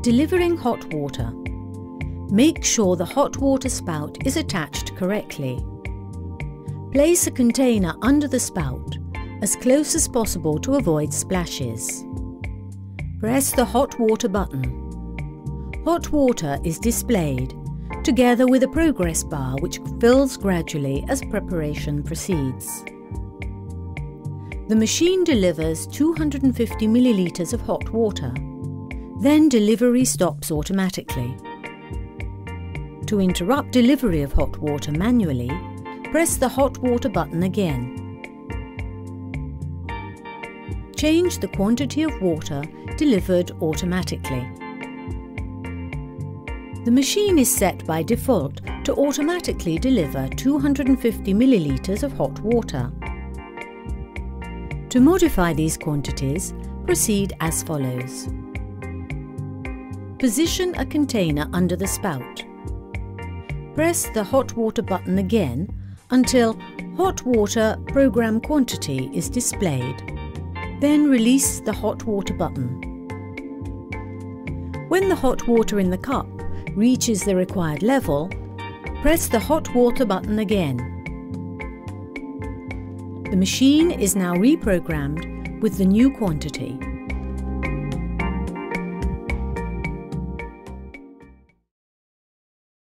Delivering hot water. Make sure the hot water spout is attached correctly. Place a container under the spout, as close as possible to avoid splashes. Press the hot water button. Hot water is displayed, together with a progress bar which fills gradually as preparation proceeds. The machine delivers 250 millilitres of hot water. Then delivery stops automatically. To interrupt delivery of hot water manually, press the hot water button again. Change the quantity of water delivered automatically. The machine is set by default to automatically deliver 250 millilitres of hot water. To modify these quantities, proceed as follows. Position a container under the spout. Press the hot water button again until Hot Water Program Quantity is displayed. Then release the hot water button. When the hot water in the cup reaches the required level, press the hot water button again. The machine is now reprogrammed with the new quantity.